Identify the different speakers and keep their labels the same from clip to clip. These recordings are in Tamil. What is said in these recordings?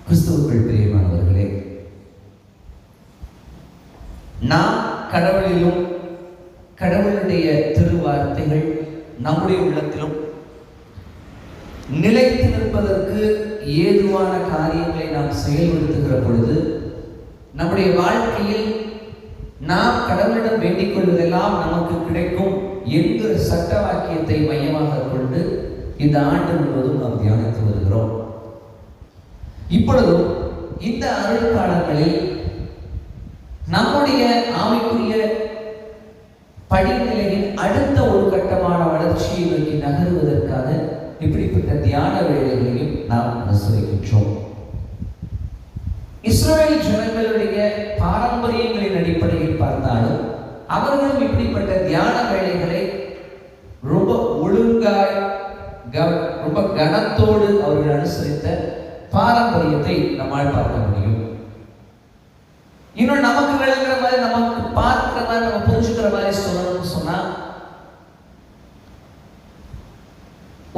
Speaker 1: கிறிஸ்துவுக்குள் பிரியமானவர்களே, நாம் கடவுளிலும் கடவுளுடைய திருவார்த்தைகள் நம்முடைய உள்ளத்திலும் நிலைத்து நிற்பதற்கு ஏதுவான காரியங்களை நாம் செயல்படுத்துகிற பொழுது நம்முடைய வாழ்க்கையில் நாம் கடவுளிடம் வேண்டிக் கொள்வதெல்லாம் நமக்கு கிடைக்கும் என்கிற சட்ட வாக்கியத்தை மையமாக கொண்டு இந்த ஆண்டு முழுவதும் நாம் தியானித்து வருகிறோம். இப்பொழுதும் இந்த அருள் காலங்களில் நம்முடைய ஆவிக்குரிய படிநிலையின் அடுத்த ஒரு கட்டமான வளர்ச்சியை நோக்கி நகருவதற்காக இப்படிப்பட்ட தியான வேலைகளையும் நாம் அனுசரிக்கின்றோம். இஸ்ரவேல் ஜனங்களுடைய பாரம்பரியங்களின் அடிப்படையில் பார்த்தாலும் அவர்களும் இப்படிப்பட்ட தியான வேலைகளை ரொம்ப ஒழுங்காய் ரொம்ப கனத்தோடு அவர்கள் அனுசரித்த பாரம்பரியத்தை நம்மால் பார்க்க முடியும். இன்னும் நமக்கு விளங்குற மாதிரி, நமக்கு பார்க்கிற மாதிரி, நம்ம புரிஞ்சுக்கிற மாதிரி சொல்லணும்னு சொன்னா,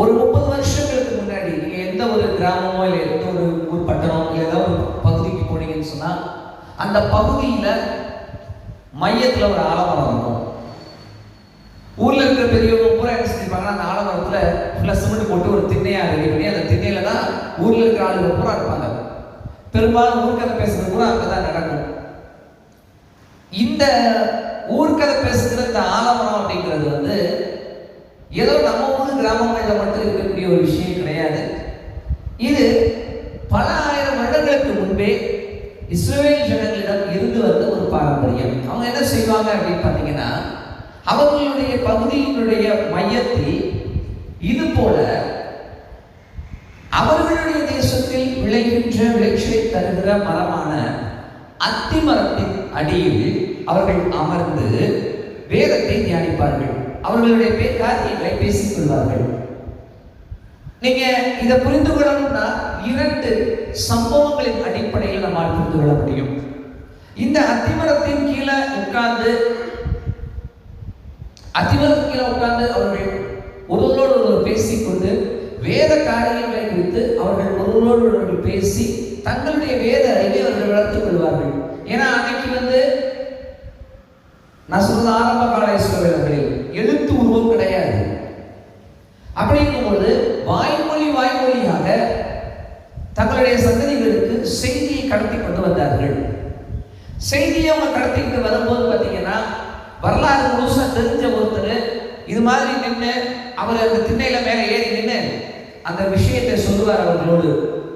Speaker 1: ஒரு 30 வருஷங்களுக்கு முன்னாடி நீங்க எந்த ஒரு கிராமமோ இல்லை எந்த ஒரு பட்டணமோ இல்லை ஏதாவது ஒரு பகுதிக்கு போனீங்கன்னு சொன்னா, அந்த பகுதியில மையத்துல ஒரு ஆலமரம் இருக்கும். ஊர்ல இருக்கிற பெரியவங்க பூரா என்ன செஞ்சிருப்பாங்கன்னா, அந்த ஆலமரத்துல ஃபுல்லா சிமெண்ட் போட்டு ஒரு திண்ணையா ரெடி பண்ணி அந்த திண்ணையில தான் ஊர்ல இருக்கிற ஆளுங்க பூரா இருப்பாங்க. பெரும்பாலும் ஊர்க்கதை பேசுறது பூரா அங்கதான் நடக்கும். இந்த ஊர்க்கதை பேசுகிற இந்த ஆலமரம் அப்படிங்கிறது ஏதோ நம்ம ஊர் கிராமங்கள்ல மட்டும் இருக்கக்கூடிய ஒரு விஷயம் கிடையாது. இது பல ஆயிரம் வருடங்களுக்கு முன்பே இஸ்ரவேல் ஜனங்களிடம் இருந்து வந்த ஒரு பாரம்பரியம். அவங்க என்ன செய்வாங்க அப்படின்னு பார்த்தீங்கன்னா, அவர்களுடைய பகுதியினுடைய மையத்தில் இது போல அவர்களுடைய தேசத்தில் விளைகின்ற விளைச்சலை தருகிற மரமான அத்தி மரத்தின் அடியில் அவர்கள் அமர்ந்து வேதத்தை தியானிப்பார்கள். அவர்களுடைய காரியங்களை பேசிக் கொள்வார்கள். நீங்க இதை புரிந்து கொள்ளணும்னா 2 சம்பவங்களின் அடிப்படையில் நம்மால் புரிந்து கொள்ள முடியும். இந்த அத்திமரத்தின் கீழே உட்கார்ந்து அவர்கள் ஒருவரோடு ஒருவர் பேசிக்கொண்டு வேத காரியங்களை குறித்து அவர்கள் ஒருவரோடு ஒருவர் பேசி தங்களுடைய வேத அறிவை அவர்கள் வளர்த்துக் கொள்வார்கள். ஏன்னா அன்னைக்கு நான் சொல்றது ஆரம்ப கால இஸ்ரவேலர்களில் எழுத்து உருவம் கிடையாது. அப்படிங்கும்போது வாய்மொழியாக தங்களுடைய சந்ததிகளுக்கு செய்தியை கடத்தி கொண்டு வந்தார்கள். செய்தியை அவங்க கடத்திக்கிட்டு வரும்போது பார்த்தீங்கன்னா, வரலாறு முழுசா தெரிஞ்ச ஒருத்தர் இது மாதிரி நின்று அவர் அந்த திண்ணையில மேலே ஏறி நின்று அந்த விஷயத்தை சொல்லுவார். அவர்களோடு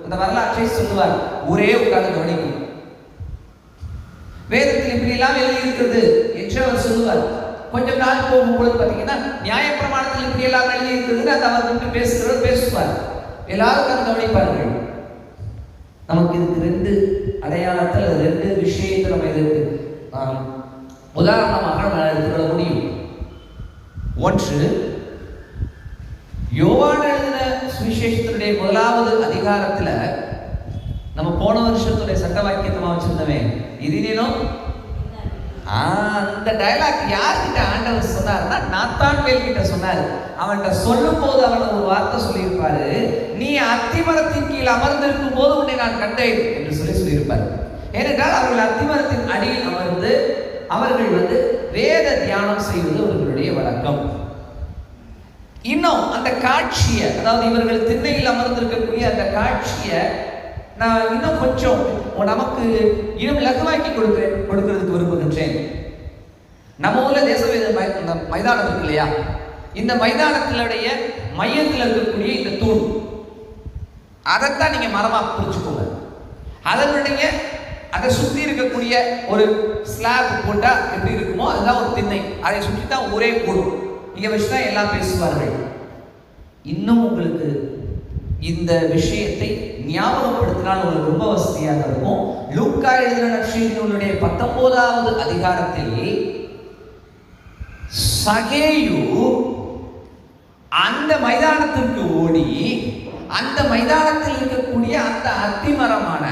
Speaker 1: அந்த வரலாற்றை சொல்லுவார். ஊரே உட்கார்ந்து கவனிக்கும். வேதத்தில் இப்படி எல்லாம் எழுதி இருக்கிறது என்று அவர் சொல்லுவார். கொஞ்சம் நாள் போகும்பொழுது பார்த்தீங்கன்னா, நியாயப்பிரமாணத்தில் இப்படி எல்லாம் எழுதி இருக்கிறது அந்த அவர் பேசுகிறவர் பேசுவார். எல்லாரும் கவனிப்பார்கள். நமக்கு இதுக்கு 2 அடையாளத்தில் 2 விஷயத்தை நம்ம இதுக்கு உதாரணமாக நம்ம எடுத்துக்கொள்ள முடியும். ஒன்று, யோவான் எழுதின சுவிசேஷத்தினுடைய 1வது அதிகாரத்துல நம்ம போன வருஷத்துடைய சட்ட வாக்கியத்தை வச்சிருந்தவே இதுனும் அந்த டயலாக் யார்கிட்ட ஆண்டவர் சொன்னார்னா, நாத்தான்வேல் கிட்ட சொன்னார். அவன்கிட்ட சொல்லும் போது அவன் ஒரு வார்த்தை சொல்லியிருப்பாரு, நீ அத்திமரத்தின் கீழ் அமர்ந்திருக்கும் போது உன்னை நான் கண்டேன் என்று சொல்லியிருப்பார். ஏனென்றால் அவர்கள் அத்திமரத்தின் அடியில் அமர்ந்து அவர்கள் வேத தியானம் செய்வது அவர்களுடைய வழக்கம். இன்னும் அந்த காட்சியை, அதாவது இவர்கள் திண்ணையில் அமர்ந்திருக்கக்கூடிய அந்த காட்சியை நான் இன்னும் கொஞ்சம் நமக்கு இன்னும் லகுவாக்கி கொடுக்கிறதுக்கு விரும்புகின்றேன். நம்ம ஊர்ல தேசவேத மைதானம் இருக்கு இல்லையா, இந்த மைதானத்தினுடைய மையத்தில் இருக்கக்கூடிய இந்த தூண், அதைத்தான் நீங்க மரமா புரிச்சுக்கோங்க. அதனுடைய அதை சுற்றி இருக்கக்கூடிய ஒரு ஸ்லாப் போட்டா எப்படி இருக்குமோ அதுதான் ஒரு திண்ணை. அதை சுற்றி தான் ஒரே கூடும். இங்க வச்சுதான் எல்லாம் பேசுவார்கள். இன்னும் உங்களுக்கு இந்த விஷயத்தை ஞாபகப்படுத்தினால் உங்களுக்கு ரொம்ப வசதியாக இருக்கும். லூக்கா எழுதின நற்செய்தி நூலுடைய 19வது அதிகாரத்தில் சகேயு அந்த மைதானத்திற்கு ஓடி அந்த மைதானத்தில் இருக்கக்கூடிய அந்த அத்திமரமான,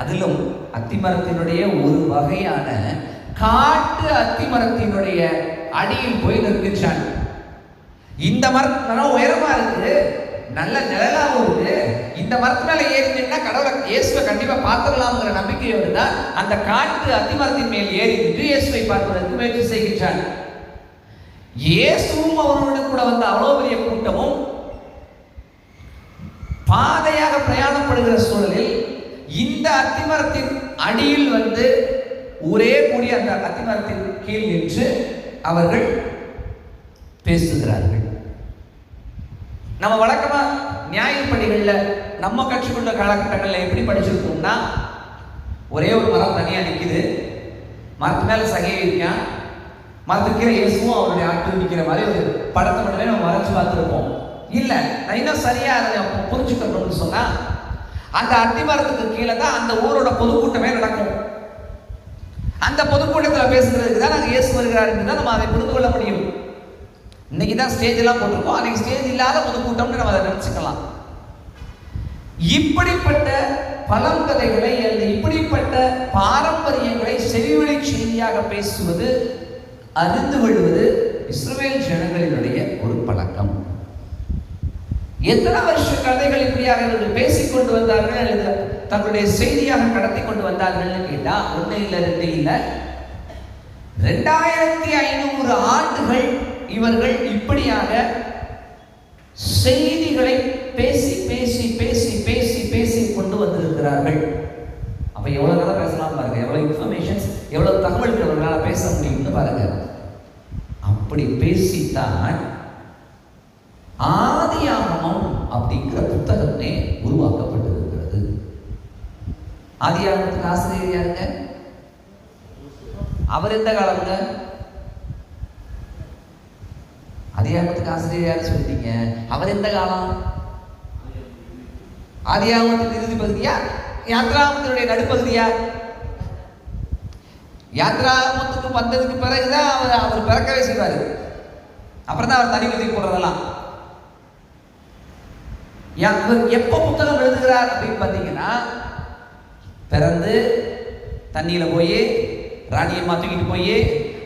Speaker 1: அதிலும் அத்திமரத்தினுடைய ஒரு வகையான காட்டு அத்திமரத்தினுடைய அடியில் போய் நிற்கின்றான். இந்த மரம் உயரமா இருக்கு, நல்ல நிழலாகவும் இருக்கு. இந்த மரத்து மேல ஏறினா கடவுளை இயேசுவை கண்டிப்பா பார்த்துடலாம்ங்கிற நம்பிக்கையோடு தான் அந்த காட்டு அத்திமரத்தின் மேல் ஏறி நின்று இயேசுவை பார்ப்பதற்கு முயற்சி செய்கின்றான். இயேசுவும் அவரோடு கூட வந்த அவ்வளவு பெரிய கூட்டமும் பாதையாக பிரயாணப்படுகிற சூழலில் இந்த அத்திமரத்தின் அடியில் வந்து ஒரே கூடிய அந்த அத்திமரத்தின் கீழ் நின்று அவர்கள் பேசுகிறார்கள். நம்ம வழக்கமா நியாயப்படிகள்ல நம்ம கற்றுக்கொண்ட காலகட்டங்களில் எப்படி படிச்சிருக்கோம்னா, ஒரே ஒரு மரம் தனியா நிற்குது, மரத்து மேல சகையை இருக்கான், மரத்துக்கு கீழே இயேசுவும் அவருடைய ஆட்கள் நிற்கிற மாதிரி ஒரு படத்தை மட்டுமே நம்ம வரைச்சு பார்த்துருப்போம். இல்லை, நான் இன்னும் சரியா அதை புரிஞ்சுக்கணும்னு சொன்னா, அந்த அத்திமரத்துக்கு கீழே தான் அந்த ஊரோட பொதுக்கூட்டமே நடக்கும். அந்த பொதுக்கூட்டத்தில் பேசுகிறதுக்கு தான் நாங்கள் இயேசு வருகிறார் என்று தான் நம்ம அதை புரிந்து கொள்ள முடியும். இன்னைக்கு தான் ஸ்டேஜ் எல்லாம் போட்டிருக்கோம், அன்னைக்கு ஸ்டேஜ் இல்லாத பொதுக்கூட்டம்னு நம்ம அதை நினைச்சுக்கலாம். இப்படிப்பட்ட பழங்கதைகளை அல்லது இப்படிப்பட்ட பாரம்பரியங்களை செவிவழி செய்தியாக பேசுவது, அறிந்து கொள்வது இஸ்ரவேல் ஜனங்களினுடைய ஒரு பழக்கம். எத்தனை வருஷ கதைகள் இப்படியாக இவர்கள் பேசிக்கொண்டு வந்தார்கள் அல்லது தங்களுடைய செய்தியாக கடத்தி கொண்டு வந்தார்கள் கேட்டா, ஒண்ணு இல்லை ரெண்டு இல்லை, 2500 ஆண்டுகள் இவர்கள் இப்படியாக செய்திகளை பேசி பேசி பேசி பேசி பேசி கொண்டு வந்திருக்கிறார்கள். அப்ப எவ்வளவு நேரம் பேசலாம் பாருங்க, எவ்வளவு இன்ஃபர்மேஷன்ஸ், எவ்வளவு தகவல்கள் அவர்களால் பேச முடியும்னு பாருங்க. அப்படி பேசித்தான் ஆதியாகமம் அப்படிங்கிற புத்தகமே உருவாக்கப்பட்டிருக்கிறது. ஆதியாகமத்துக்கு ஆசிரியர் யாருங்க? அவர் எந்த காலம்ங்க? ஆதியாகமத்துக்கு ஆசிரியர் யாரு சொல்லிட்டீங்க? அவர் எந்த காலம்? ஆதியாகமத்தின் இறுதி பகுதியா, யாத்ராகமத்தினுடைய நடுப்பகுதியா? யாத்ராகமத்துக்கு வந்ததுக்கு பிறகுதான் அவர் பிறக்கவே செய்வாரு. அப்புறம் தான் அவர் தனி உதவி போடுறதெல்லாம். எப்ப புத்தகம் எழுதுகிறார் அப்படின்னு பார்த்தீங்கன்னா, பிறந்து தண்ணியில போய் ராணியம்மா தூக்கிட்டு போய்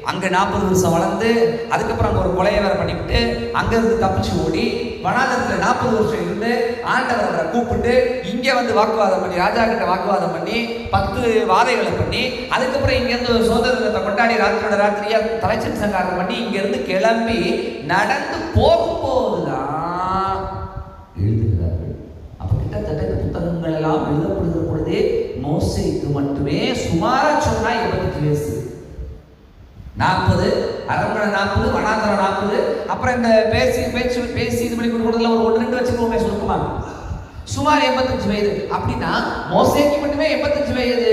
Speaker 1: அங்க 40 வருஷம் வளர்ந்து, அதுக்கப்புறம் அங்க ஒரு கொலையை வேற பண்ணிவிட்டு அங்க இருந்து தப்பிச்சு ஓடி வனாந்தரத்துல 40 வருஷம் இருந்து ஆண்டவர் அவரை கூப்பிட்டு இங்க வந்து வாக்குவாதம் பண்ணி, ராஜா கிட்ட வாக்குவாதம் பண்ணி 10 வாதைகளை பண்ணி, அதுக்கப்புறம் இங்க இருந்து சுதந்திரத்தை கொண்டாடி ராத்திரியோட ராத்திரியா தலைச்சல் சங்காரம் பண்ணி இங்க இருந்து கிளம்பி நடந்து போகும்போதுதான் எழுதுகிறார்கள். அப்ப கிட்டத்தட்ட இந்த புத்தகங்கள் எல்லாம் எழுதப்படுகிற பொழுதே மோசேக்கு மட்டுமே சுமாரா சொன்னா 28 வயசு, 40 அரண்மனை 40, வனாந்தரம் 40, அப்புறம் இந்த பேசி இது பண்ணி கொடுக்கறதுல ஒரு 1-2 வச்சுக்கோமே சொல்லுமா, சுமார் 85 வயது. அப்படின்னா மோசேக்கு மட்டுமே 85 வயது.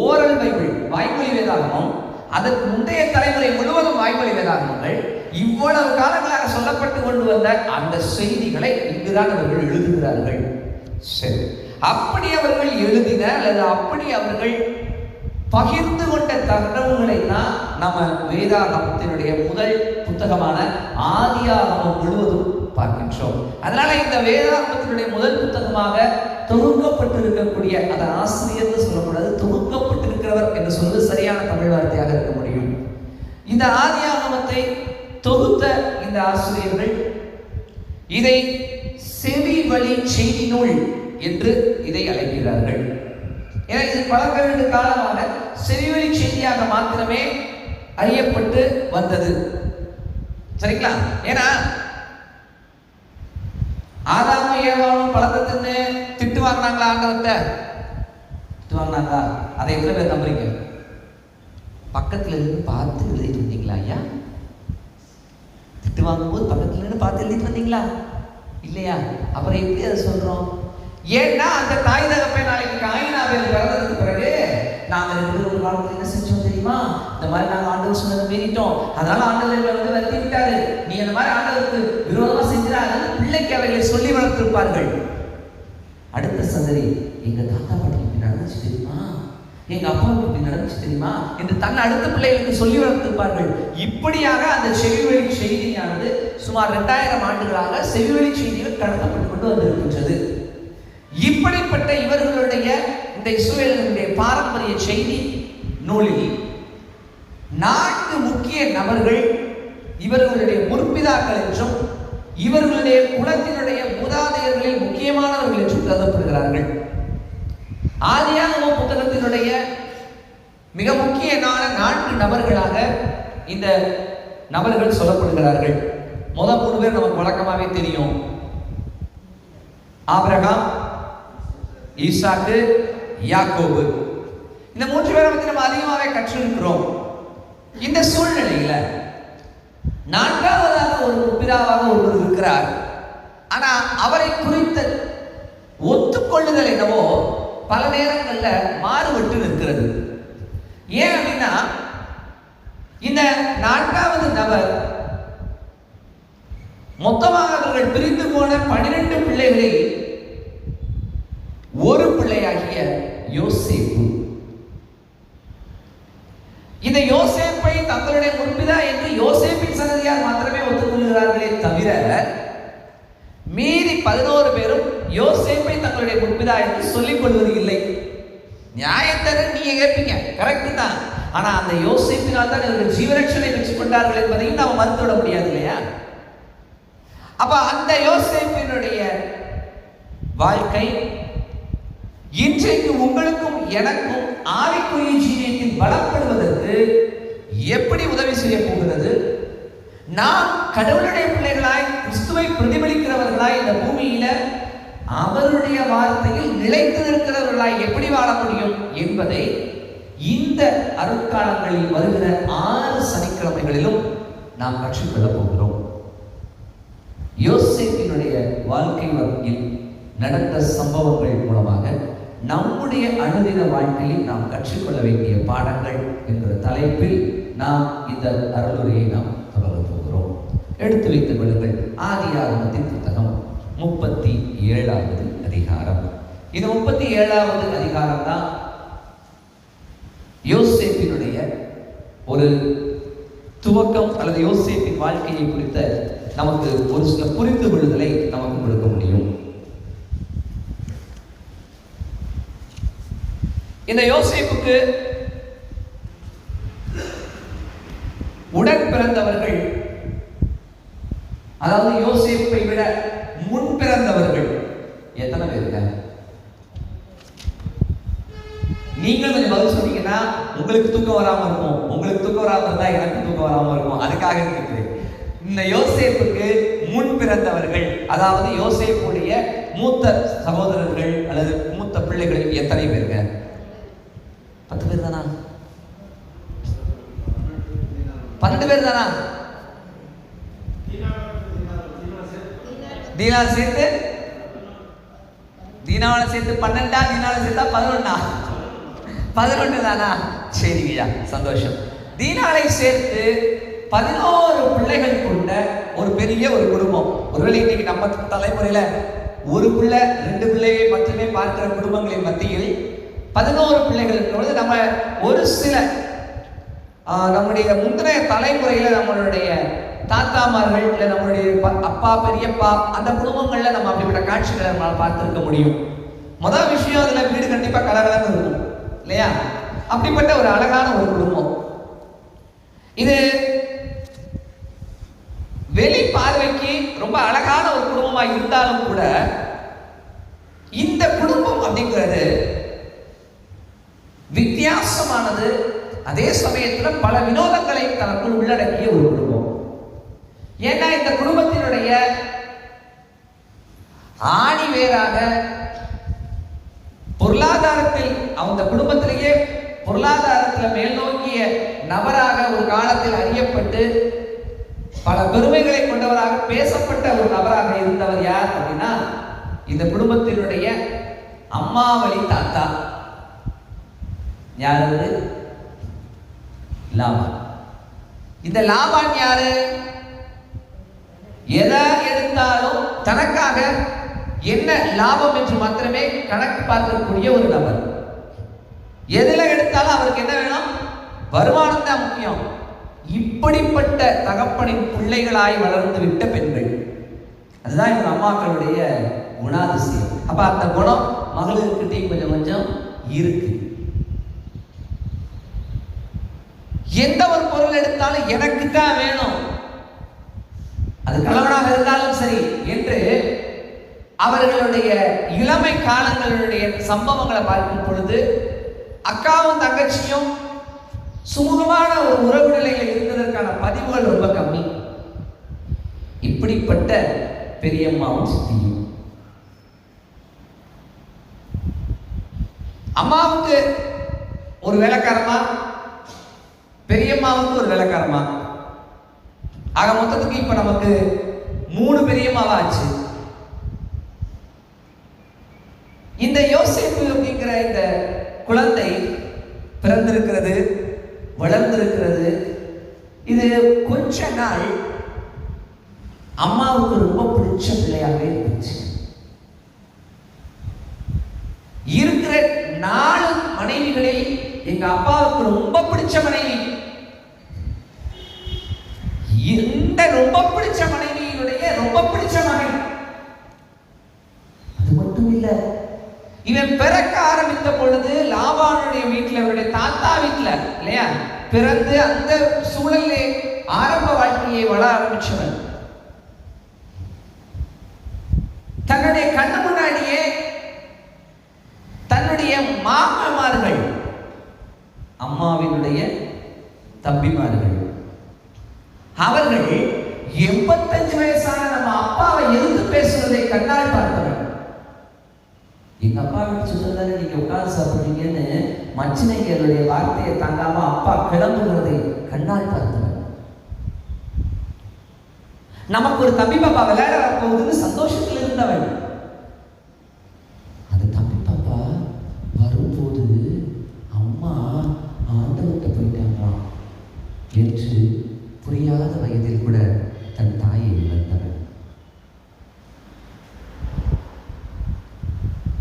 Speaker 1: ஓரல் பைபிள், வாய்மொழி வேதாகமம், அதற்கு முந்தைய தலைமுறை முழுவதும் வாய்மொழி வேதாகமங்கள், இவ்வளவு காலங்களாக சொல்லப்பட்டு கொண்டு வந்த அந்த செய்திகளை இங்குதான் அவர்கள் எழுதுகிறார்கள். சரி, அப்படி அவர்கள் எழுதின அல்லது அப்படி அவர்கள் பகிர்ந்து கொண்ட தகவல்களை தான் நம்ம வேதாகமத்தினுடைய முதல் புத்தகமான ஆதியாகமம் முழுவதும் பார்க்கின்றோம். அதனால இந்த வேதாகமத்தினுடைய முதல் புத்தகமாக தொகுக்கப்பட்டிருக்கக்கூடிய, அந்த ஆசிரியர் சொல்லக்கூடாது, தொகுக்கப்பட்டிருக்கிறவர் என்று சொல்வது சரியான தமிழ் வார்த்தையாக இருக்க முடியும். இந்த ஆதியாகமத்தை தொகுத்த இந்த ஆசிரியர்கள் இதை செவி வழி செய்தி நூல் என்று இதை அழைக்கிறார்கள். ஏன்னா இது பல காலமாக செவிவழி செய்தியாக மாத்திரமே அறியப்பட்டு வந்தது. சரிங்களா? ஏன்னா ஆதாமும் ஏவாளும் பழத்தை தின்னு திட்டு வாங்கினாங்களா? ஆண்டவர்கிட்ட திட்டு வாங்கினாங்களா? அதை எவ்வளவு பேர் நம்புறீங்க? பக்கத்துல இருந்து பார்த்து எழுதிட்டு வந்தீங்களா ஐயா? திட்டு வாங்கும்போது பக்கத்துல இருந்து பார்த்து எழுதிட்டு வந்தீங்களா? இல்லையா? அப்புறம் எப்படி அதை சொல்றோம்? ஏன்னா அந்த தாய் தகப்பை நாளைக்கு காயின் ஆபேல் பிறந்ததுக்கு பிறகு நாங்க ஒரு காலத்துல என்ன செஞ்சோம் தெரியுமா? இந்த மாதிரி நாங்க ஆண்டவர் சொன்னதை மீறிட்டோம், அதனால ஆண்டவர் வந்து வருத்தி விட்டாரு, நீ அந்த மாதிரி ஆண்டவருக்கு விரோதமா செஞ்சிடாத பிள்ளைக்கு அவைகளை சொல்லி வளர்த்திருப்பார்கள். அடுத்த சந்ததி, எங்க தாத்தா பாட்டி இப்படி நடந்துச்சு தெரியுமா, எங்க அப்பாவுக்கு இப்படி நடந்துச்சு தெரியுமா என்று தன் அடுத்த பிள்ளைகளுக்கு சொல்லி வளர்த்திருப்பார்கள். இப்படியாக அந்த செவிவழி செய்தியானது சுமார் 2000 ஆண்டுகளாக செவிவழி செய்திகள் கடத்தப்பட்டு கொண்டு வந்திருக்கின்றது. இப்படிப்பட்ட இவர்களுடைய இந்த இஸ்ரவேலர்களுடைய பாரம்பரிய செய்தி நூலில் 4 முக்கிய நபர்கள் இவர்களுடைய முற்பிதாக்கள் என்றும் இவர்களுடைய குலத்தினுடைய மூதாதையர்களில் முக்கியமானவர்கள் என்று கருதப்படுகிறார்கள். ஆதியாகமம் புத்தகத்தினுடைய மிக முக்கியமான 4 நபர்களாக இந்த நபர்கள் சொல்லப்படுகிறார்கள். முதல் 3 பேர் நமக்கு வழக்கமாவே தெரியும். ஆபிரகாம், ஈசாக்கு, யாக்கோபு. இந்த 3 பேரை பற்றி நம்ம அதிகமாகவே கற்றிருக்கிறோம். இந்த சூழ்நிலையில 4வதாக ஒரு பிதாவாக ஒருவர் இருக்கிறார். ஆனா அவரை குறித்த ஒத்துக்கொள்ளுதல் என்னவோ பல நேரங்கள்ல மாறுபட்டு இருக்கிறது. ஏன் அப்படின்னா, இந்த 4வது நபர் மொத்தமாக அவர்கள் பிரிந்து போன 12 பிள்ளைகளில் ஒரு பிள்ளையாகிய யோசேப்பு. இந்த யோசேப்பை தங்களுடைய முற்பிதா என்று யோசேப்பின் சந்ததியார் மாத்திரமே ஒத்துக்கொள்கிறார்களே தவிர மீதி 11 பேரும் யோசேப்பை தங்களுடைய முற்பிதா என்று சொல்லிக் கொள்வது இல்லை. நியாயத்தர நீங்க கேட்பீங்க, கரெக்ட் தான். ஆனா அந்த யோசேப்பினால் தான் இவர்கள் ஜீவரட்சணை பெற்றுக் கொண்டார்கள் என்பதையும் நாம் மறுத்துவிட முடியாது இல்லையா? அப்ப அந்த யோசேப்பினுடைய வாழ்க்கை இன்றைக்கு உங்களுக்கும் எனக்கும் ஆவிக்குரிய ஜீவியத்தில் பலப்படுவதற்கு எப்படி உதவி செய்ய போகிறது? நாம் கடவுளுடைய பிள்ளைகளாய் கிறிஸ்துவை பிரதிபலிக்கிறவர்களாய் இந்த பூமியில அவருடைய வார்த்தையில் நிலைத்து இருக்கிறவர்களாய் எப்படி வாழ முடியும் என்பதை இந்த அருட்காலங்களில் வருகிற 6 சனிக்கிழமைகளிலும் நாம் கற்றுக்கொள்ளப் போகிறோம். யோசேப்பினுடைய வாழ்க்கை வகையில் நடந்த சம்பவங்கள் மூலமாக நம்முடைய அனுதின வாழ்க்கையில் நாம் கற்றுக்கொள்ள வேண்டிய பாடங்கள் என்கிற தலைப்பில் நாம் இந்த அருளுரையை நாம் தொடர போகிறோம். எடுத்து வைத்துக் கொள்ளுங்கள். ஆதியாகமத்தின் புத்தகம் 37வது அதிகாரம். இது 37வது அதிகாரம் தான் யோசேப்பினுடைய ஒரு துவக்கம் அல்லது யோசேப்பின் வாழ்க்கையை குறித்த நமக்கு ஒரு சில புரிந்து கொள்ளுதலை நமக்கு கொடுக்க முடியும். இந்த யோசேப்புக்கு உடன் பிறந்தவர்கள், அதாவது யோசேப்பை விட முன் பிறந்தவர்கள் எத்தனை பேருங்க? நீங்கள் கொஞ்சம் பதில் சொன்னீங்கன்னா உங்களுக்கு தூக்கம் வராம இருக்கும். உங்களுக்கு தூக்கம் வராம இருந்தா எனக்கு தூக்கம் வராம இருக்கும். அதுக்காக இருக்கு. இந்த யோசேப்புக்கு முன் பிறந்தவர்கள், அதாவது யோசேப்புடைய மூத்த சகோதரர்கள் அல்லது மூத்த பிள்ளைகள் எத்தனை பேருங்க? 10 பேர் தானா? 12 பேர் தானா? தீனால சேர்த்து 12, தீனால சேர்த்தா 11 தானா? சரிங்கய்யா, சந்தோஷம். தீனாலை சேர்த்து 11 பிள்ளைகள் கொண்ட ஒரு பெரிய ஒரு குடும்பம். ஒருவேளை இன்னைக்கு நம்ம தலைமுறையில ஒரு பிள்ளை 2 பிள்ளையை மட்டுமே பார்க்கிற குடும்பங்களின் மத்தியில் 11 பிள்ளைகள் இருக்கிறது நம்ம ஒரு சில நம்முடைய முந்தைய தலைமுறையில நம்மளுடைய தாத்தாமார்கள் இல்லை நம்மளுடைய அப்பா பெரியப்பா அந்த குடும்பங்கள்ல நம்ம அப்படிப்பட்ட காட்சிகளை நம்மளால் பார்த்திருக்க முடியும். முதல் விஷயம், அதுல வீடு கண்டிப்பா கலகலன்னு இருக்கும் இல்லையா? அப்படிப்பட்ட ஒரு அழகான ஒரு குடும்பம் இது. வெளி பார்வைக்கு ரொம்ப அழகான ஒரு குடும்பமா இருந்தாலும் கூட இந்த குடும்பம் அப்படிங்கிறது வித்தியாசமானது. அதே சமயத்தில் பல வினோதங்களை தனக்குள் உள்ளடக்கிய ஒரு குடும்பம். ஏன்னா இந்த குடும்பத்தினுடைய ஆணி வேறாக பொருளாதாரத்தில், அந்த குடும்பத்திலேயே பொருளாதாரத்தில் மேல் நோக்கிய நபராக ஒரு காலத்தில் அறியப்பட்டு பல பெருமைகளை கொண்டவராக பேசப்பட்ட ஒரு நபராக இருந்தவர் யார் அப்படின்னா இந்த குடும்பத்தினுடைய அம்மாவளி தாத்தா. யாரு? லாபான். இந்த லாபான் யாரு? எதை எடுத்தாலும் தனக்காக என்ன லாபம் என்று மாத்திரமே கணக்கு பார்க்கக்கூடிய ஒரு நபர். எதுல எடுத்தாலும் அவருக்கு என்ன வேணும்? வருமானம் தான் முக்கியம். இப்படிப்பட்ட தகப்பனின் பிள்ளைகளாய் வளர்ந்து விட்ட பெண்கள், அதுதான் எங்க அம்மாக்களுடைய குணாதிசயம். அப்ப அந்த குணம் மகளிர்கிட்டே கொஞ்சம் கொஞ்சம் இருக்கு. எந்த ஒரு பொருள் எடுத்தாலும் எனக்கு தான் வேணும், அது அது கணவனாக இருந்தாலும் சரி என்று அவர்களுடைய இளமை காலங்களுடைய சம்பவங்களை பார்க்கும் பொழுது அக்காவும் தங்கச்சியும் சுமூகமான ஒரு உறவு நிலையில் இருந்ததற்கான பதிவுகள் ரொம்ப கம்மி. இப்படிப்பட்ட பெரியம்மாவும் சித்தியும், அம்மாவுக்கு ஒரு வேலைக்காரமா, பெரியம்மாவுக்கு ஒரு வேலைக்காரமா, ஆக மொத்தத்துக்கு இப்ப நமக்கு 3 பெரியம்மாவா ஆச்சு. இந்த யோசேப்பு அப்படிங்கிற இந்த குழந்தை பிறந்திருக்கிறது, வளர்ந்திருக்கிறது. இது கொஞ்ச நாள் அம்மாவுக்கு ரொம்ப பிடிச்ச பிள்ளையாகவே இருந்துச்சு. இருக்கிற 4 மனைவிகளில் எங்க அப்பாவுக்கு ரொம்ப பிடிச்ச மனைவி, இந்த ரொம்ப பிடிச்ச மனைவியினுடைய ரொம்ப பிடிச்ச மகன். அது மட்டும் இல்ல, இவன் பிறக்க ஆரம்பித்த பொழுது லாபானுடைய வீட்டில், அவருடைய தாத்தா வீட்டில் இல்லையா பிறந்து அந்த சூழலே ஆரம்ப வாழ்க்கையை வாழ ஆரம்பிச்சவன். தன்னுடைய கண்ணு முன்னாடியே தன்னுடைய மாமன்மார்கள், அம்மாவினுடைய தம்பிமார்கள், அவர்கள் 85 வயசான நம்ம அப்பாவை எதிர்த்து பேசுவதை கண்ணால் பார்த்தவன். எங்க அப்பா வீட்டு சொல்றதானே நீங்க உட்கார்ந்து சாப்பிடுறீங்கன்னு மச்சினைகளுடைய வார்த்தையை தாங்காம அப்பா கிளம்புகிறதை கண்ணால் பார்த்தவன். நமக்கு ஒரு தம்பி பாப்பா விளையாட வரப்போகுதுன்னு சந்தோஷத்தில் இருந்தவன். அந்த தம்பி பாப்பா வரும்போது அம்மா ஆண்டவத்தை போயிட்டாங்களா என்று புரியாத வயதில் கூட தன் தாயை இழந்தவன்.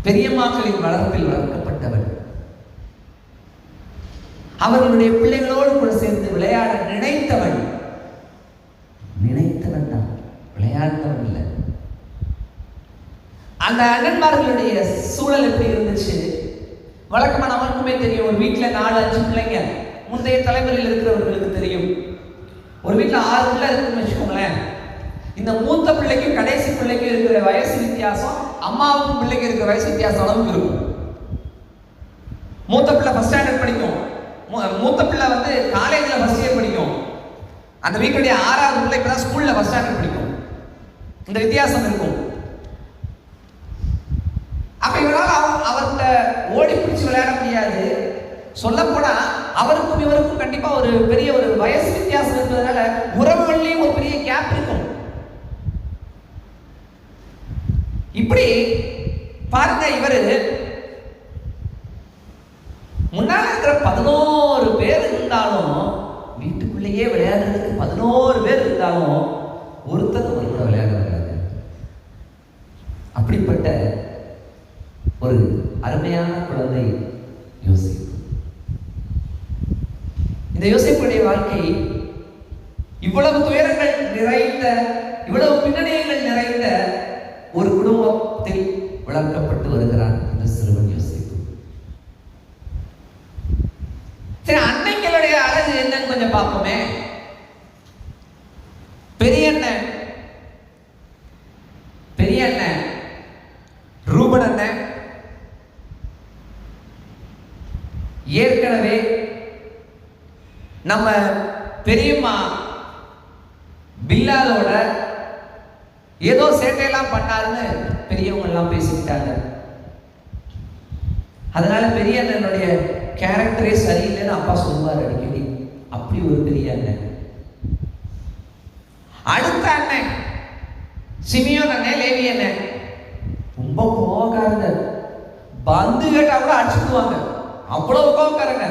Speaker 1: பெரியம்மாக்களின் வளர்ப்பில் வளர்க்கப்பட்டவன். அவர்களுடைய பிள்ளைகளோடு கூட சேர்ந்து விளையாட நினைத்தவன். நினைத்தவன் தான், விளையாட்டவன் இல்லை. அந்த அண்ணன்மார்களுடைய சூழல் எப்படி இருந்துச்சு? வழக்கமா நமக்குமே தெரியும். ஒரு வீட்டுல 4-5 பிள்ளைங்க, முந்தைய தலைமுறையில் இருக்கிறவர்களுக்கு தெரியும். ஒரு வீட்டுல 6 பிள்ளை இருக்குன்னு வச்சுக்கோங்களேன். இந்த மூத்த பிள்ளைக்கும் கடைசி பிள்ளைக்கும் இருக்கிற வயசு வித்தியாசம் அம்மாவுக்கும் பிள்ளைக்கு இருக்கிற வயசு வித்தியாசம் அளவுக்கு இருக்கும். மூத்த பிள்ளை ஃபர்ஸ்ட் ஸ்டாண்டர்ட் படிக்கும், மூத்த பிள்ளை வந்து காலேஜ்ல ஃபர்ஸ்ட் இயர் படிக்கும். அந்த வீட்டுடைய 6வது பிள்ளை இப்பதான் ஸ்கூல்ல ஃபர்ஸ்ட் ஸ்டாண்டர்ட் படிக்கும். இந்த வித்தியாசம் இருக்கும். அப்ப இவரால் அவர்கிட்ட ஓடி பிடிச்சு விளையாட முடியாது. சொல்ல போனா அவருக்கும் இவருக்கும் கண்டிப்பா ஒரு பெரிய ஒரு வயசு வித்தியாசம் இருப்பதனால உறவுகள்லயும் ஒரு பெரிய கேப் இருக்கும். இப்படி பாருங்க, இவரு முன்னால இருக்கிற 11 பேர் இருந்தாலும், வீட்டுக்குள்ளேயே விளையாடுறதுக்கு 11 பேர் இருந்தாலும் ஒருத்தர் ஒரு கூட விளையாட விளையாடு. அப்படிப்பட்ட ஒரு அருமையான குழந்தை யோசேப்பு. இந்த யோசேப்புடைய வாழ்க்கை இவ்வளவு துயரங்கள் நிறைந்த, இவ்வளவு பின்னணிகள் நிறைந்த ஒரு குடும்பத்தில் வளர்க்கப்பட்டு வருகிறான் இந்த சிறுவன் யோசேப்பு. சரி, அன்னைங்களுடைய அழகு என்னன்னு கொஞ்சம் பார்ப்போமே. பெரிய அண்ணன் ரூபன் அண்ணன் ஏற்கனவே நம்ம பெரியம்மா பில்லாலோட ஏதோ சேட்டையெல்லாம் பண்ணாருன்னு பெரியவங்க எல்லாம் பேசிக்கிட்டாங்க. அதனால பெரிய அண்ணனுடைய கேரக்டரே சரியில்லைன்னு அப்பா சொல்லுவார் அடிக்கடி. அப்படி ஒரு பெரிய அண்ணன். அடுத்த அண்ணன் சிமியோன் அண்ணன், லேவி அண்ணன் ரொம்ப கோவக்காரங்க. பந்து கேட்டா கூட அடிச்சுடுவாங்க, அவ்வளவு கோவக்காரங்க.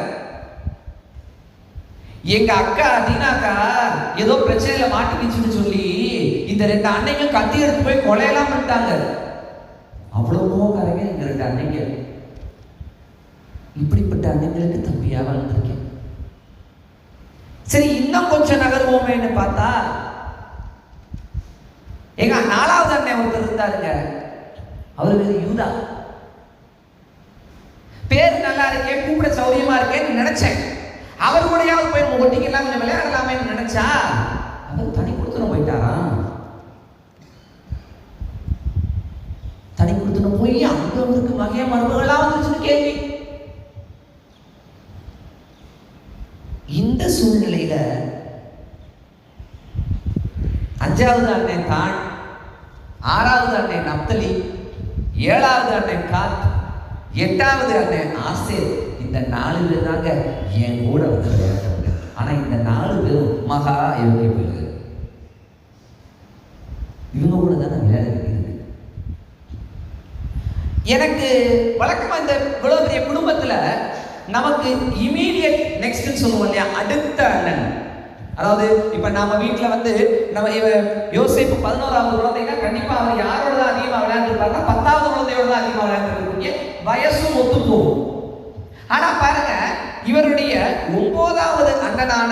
Speaker 1: எங்க அக்கா தீனாக்கா ஏதோ பிரச்சனையில மாட்டிக்கிச்சுன்னு சொல்லி இந்த 2 அன்னைக்கும் கத்தி எடுத்து போய் கொலையெல்லாம் பண்ணிட்டாங்க. அவ்வளவு கோவக்காரங்க எங்க 2 அன்னைங்க. இப்படிப்பட்ட அன்னைங்களுக்கு தம்பியா வளர்ந்துருக்கேன். சரி, இன்னும் கொஞ்சம் நகர்வோமேன்னு பார்த்தா எங்க 4வது அண்ணன் ஒருத்தர் இருந்தாருங்க. அவரு பேரு யூதா. பேர் நல்லா இருக்கே, கூப்பிட சௌரியமா இருக்கேன்னு நினைச்சேன். அவர் கூடயாவது போய் ஒட்டிக்கலாம், கொஞ்சம் விளையாடலாமே நினைச்சா அவர் தனி கொடுத்துட போயிட்டாராம். ஒருத்தனை போய் அங்க அவருக்கு மகைய மருமகளா வந்துருச்சுன்னு கேள்வி. இந்த சூழ்நிலையில 5வது அண்ணன் தான், 6வது அண்ணன் நப்தலி, 7வது அண்ணன் காத், 8வது அண்ணன் ஆசேர். இந்த 4 பேர் தாங்க என் கூட வந்து விளையாடுறாங்க. ஆனா இந்த 4 பேரும் மகா யோகி பேரு. இவங்க கூட தான் விளையாடுறது. எனக்கு வழக்கமா இந்த இவ்வளவு பெரிய குடும்பத்துல நமக்கு இமீடியட் நெக்ஸ்ட் சொல்லுவோம் இல்லையா, அடுத்த அண்ணன். அதாவது இப்ப நம்ம வீட்டுல வந்து நம்ம யோசேப்பு 11வது குழந்தைன்னா கண்டிப்பா அவர் யாரோட தான் அதிகமா விளையாண்டுருப்பாங்க, 10வது குழந்தையோட தான் அதிகமா விளையாண்டுருக்கீங்க, வயசும் ஒத்து போகும். ஆனா பாருங்க, இவருடைய 9வது அண்ணனான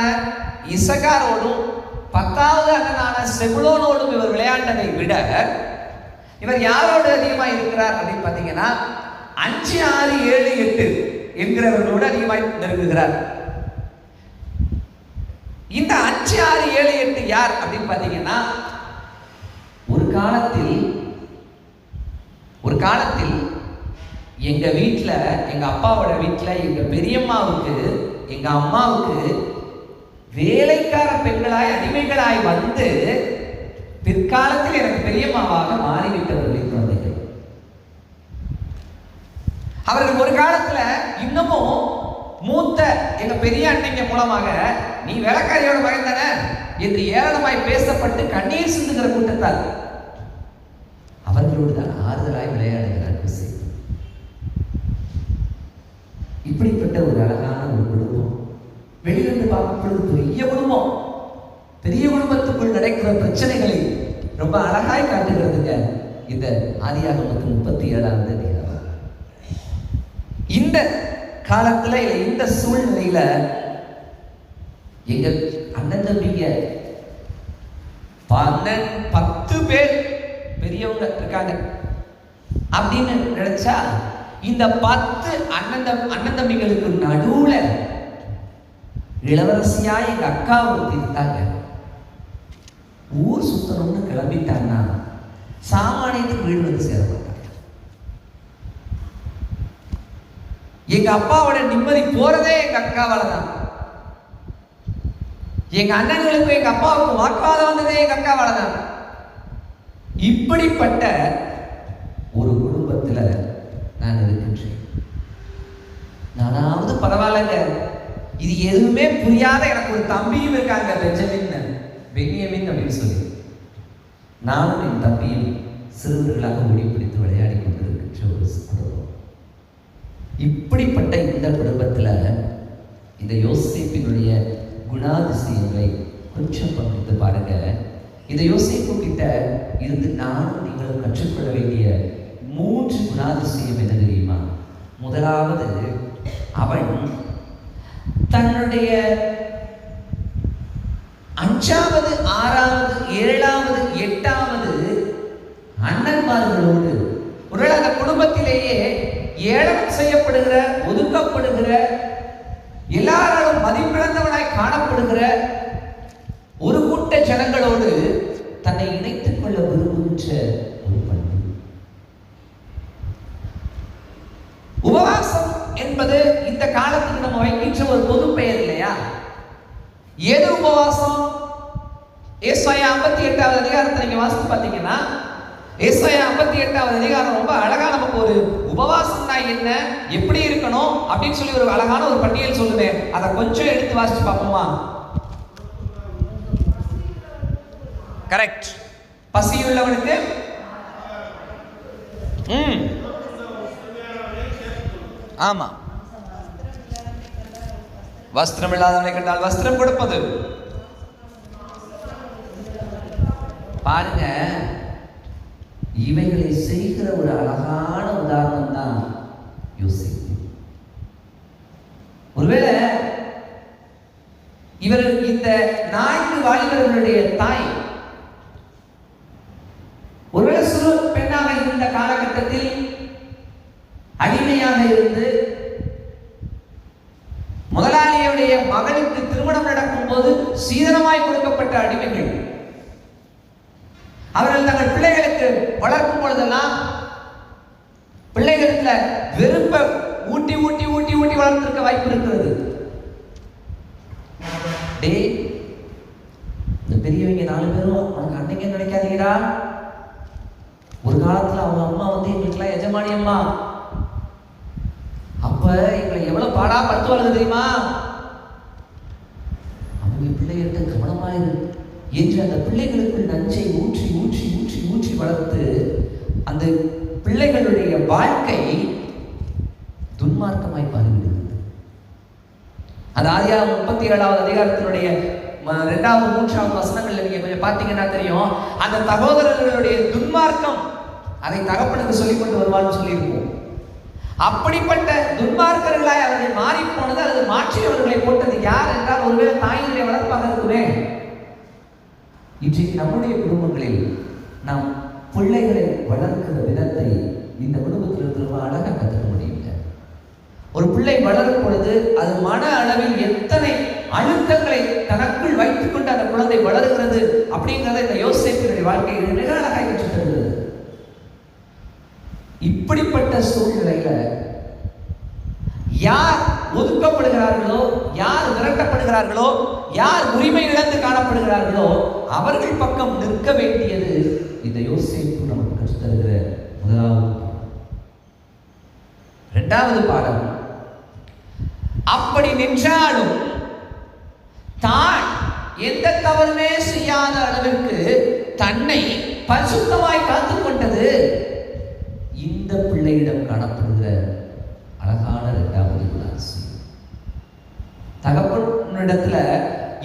Speaker 1: இசகாரோடும் 10வது அண்ணனான செபுலோனோடும் இவர் விளையாண்டதை விட இவர் யாரோடு அதிகமா இருக்கிறார் அப்படின்னு பாத்தீங்கன்னா 5, 6, 7, 8 என்கிறவர்களோடு அதிகமாக நெருங்குகிறார். இந்த 5, 6, 7, 8 யார் அப்படின்னு பாத்தீங்கன்னா, ஒரு காலத்தில் எங்க வீட்டுல, எங்க அப்பாவோட வீட்டுல, எங்க பெரியம்மாவுக்கு, எங்க அம்மாவுக்கு வேலைக்கார பெண்களாய் அடிமைகளாய் வந்து பிற்காலத்தில் எனக்கு பெரியம்மாவாக மாறிவிட்டவர்களின் குழந்தைகள். அவர்கள் ஒரு காலத்துல இன்னமும் மூத்த எங்க பெரிய அன்னைங்க மூலமாக நீ வேலைக்காரியோட மகன் தானே என்று ஏளனமாய் பேசப்பட்டு கண்ணீர் சிந்துகிற கூட்டத்தால் அவர்களோடு தான் ஆறுதலாய் விளையாடுகிறார். இப்படிப்பட்ட ஒரு அழகான ஒரு குடும்பம். வெளியிலிருந்து பார்க்கும் பொழுது பெரிய குடும்பம். பெரிய குடும்பத்துக்குள் நடக்கிற பிரச்சனைகளை ரொம்ப அழகாய் காட்டுகிறதுங்க இந்த ஆதியாகமத்தின் 37வது அதிகாரம். இந்த காலத்துல இந்த சூழ்நிலையில எங்க அண்ணன் தம்பிங்க 10 பேர் பெரியவங்க இருக்காங்க அப்படின்னு நினைச்சா, இந்த 10 அண்ணன் தம்பிகளுக்கு நடுவுல இளவரசியா எங்க அக்கா ஒருத்தி இருந்தாங்க. ஊர் சுத்தணும்னு கிளம்பிட்டாங்கன்னா சாமானியத்துக்கு வீடு வந்து சேர மாட்டாங்க. எங்க அப்பாவோட நிம்மதி போறதே எங்க அக்காவால தான். எங்க அண்ணன்களுக்கும் எங்க அப்பாவுக்கும் வாக்குவாதம் வந்ததே எங்க அக்காவால தான். இப்படிப்பட்ட ஒரு குடும்பத்துல நான் இருக்கின்றேன். நானாவது பரவாயில்லைங்க, இது எதுவுமே புரியாத எனக்கு ஒரு தம்பியும் இருக்காங்க, பென்யமின் அப்படின்னு சொல்லி. நானும் என் தம்பியும் சிறுவர்களாக ஓடி பிடித்து விளையாடி கொண்டிருக்கின்ற ஒரு குடும்பம். இப்படிப்பட்ட இந்த குடும்பத்துல இந்த யோசேப்பினுடைய குணாதிசயங்களை கொஞ்சம் பகிர்ந்து பாருங்க. இந்த யோசேப்பு கிட்ட இருந்து நானும் நீங்களும் கற்றுக்கொள்ள வேண்டிய 3 குணாதிசயம் என்ன தெரியுமா? முதலாவது, அவன் தன்னுடைய 5வது, 6வது, 7வது, 8வது அண்ணன்மார்களோடு ஒருவேளை அந்த குடும்பத்திலேயே ஏளனம் செய்யப்படுகிற, ஒதுக்கப்படுகிற, எல்லாராலும் மதிப்பிழந்தவனாய் காணப்படுகிற ஒரு கூட்ட ஜனங்களோடு தன்னை இணைத்துக் கொள்ள விரும்புகின்ற ஒரு பண்பு. உபவாசம் என்பது இந்த காலத்துக்கு நம்ம வைக்கின்ற ஒரு பொது பெயர் இல்லையா? ஏது உபவாசம்? ஏசாயா 58வது அதிகாரத்தை நீங்க வாசித்து பார்த்தீங்கன்னா, ஏசாயா 58வது அதிகாரம் ரொம்ப அழகா நமக்கு ஒரு உபவாசம்னா என்ன, எப்படி இருக்கணும் அப்படின்னு சொல்லி ஒரு அழகான ஒரு பட்டியல் சொல்லுவேன். அதை கொஞ்சம் எடுத்து வாசிச்சு பார்ப்போமா? கரெக்ட். பசியுள்ளவனுக்கு ஆமா, வஸ்திரம் இல்லாதவனை கண்டால் வஸ்திரம் கொடுப்பது. பாருங்க, இவைகளை செய்கிற ஒரு அழகான உதாரணம் தான் யோசேப்பு. ஒருவேளை இவர் இந்த 4 வாலிபர்களுடைய தாய் ஒருவேளை சிறு பெண்ணாக இருந்த காலகட்டத்தில் அடிமையாக இருந்து முதலாளியுடைய மகனுக்கு திருமணம் நடக்கும் போது சீதனமாய் கொடுக்கப்பட்ட அடிமைகள். அவர்கள் தங்கள் பிள்ளைகளுக்கு வளர்க்கும் பொழுதெல்லாம் வெறுப்ப ஊட்டி ஊட்டி ஊட்டி ஊட்டி வளர்த்திருக்க வாய்ப்பு இருக்கிறது. டேய், இந்த பெரியவங்க 4 பேரும் உனக்கு அன்னைக்கே நினைக்காதீங்கடா. ஒரு காலத்துல அவங்க அம்மா எங்களுக்கெல்லாம் எஜமானி அம்மா. அப்ப எங்களை எவ்வளவு பாடா படுத்துவாங்க தெரியுமா? அவங்க பிள்ளைகிட்ட கவனமாயிரு என்று அந்த பிள்ளைகளுக்குள் நஞ்சை ஊற்றி ஊற்றி ஊற்றி ஊற்றி வளர்த்து அந்த பிள்ளைகளுடைய வாழ்க்கை துன்மார்க்கமாய் மாறிவிடுகிறது. அந்த ஆதியாகமம் 37வது அதிகாரத்தினுடைய 2வது 3வது வசனங்கள்ல நீங்க கொஞ்சம் பார்த்தீங்கன்னா தெரியும். அந்த சகோதரர்களுடைய துன்மார்க்கம் அதை தகப்பனுக்கு சொல்லிக் கொண்டு வருவான்னு சொல்லியிருப்போம். அப்படிப்பட்ட துன்மார்க்கர்களாய் அவர்கள் மாறி போனது அல்லது மாற்றி அவர்களை போட்டது யார் என்றால் ஒருவேளை தாயினுடைய வளர்ப்பாக இருக்குமே. இன்றைக்கு நம்முடைய குடும்பங்களில் நாம் பிள்ளைகளை வளர்க்கிற விதத்தை இந்த குடும்பத்தில் இருக்கிற அழகாக கற்றுக்க முடியல. ஒரு பிள்ளை வளரும் பொழுது அது மன அளவில் எத்தனை அழுத்தங்களை தனக்குள் வைத்துக் கொண்டு அந்த குழந்தை வளர்கிறது அப்படிங்கிறத இந்த யோசேப்பினுடைய வாழ்க்கையில் மிக அழகாக கற்றுத்தருகிறது. இப்படிப்பட்ட சூழ்நிலையில யார் ஒதுக்கப்படுகிறார்களோ, யார் விரட்டப்படுகிறார்களோ, யார் உரிமை இழந்து காணப்படுகிறார்களோ அவர்கள் பக்கம் நிற்க வேண்டியது இந்த யோசேப்பு நமக்கு கற்றுத்தருகிற முதலாவது. 2வது பாடம், அப்படி நின்றாலும் தான் எந்த தவறுமே செய்யாத அளவிற்கு தன்னை பரிசுத்தமாய் காத்துக் கொண்டது இந்த பிள்ளையிடம் காணப்படுகிற அழகான 2வது குணாதிசயம். தகப்பனிடத்துல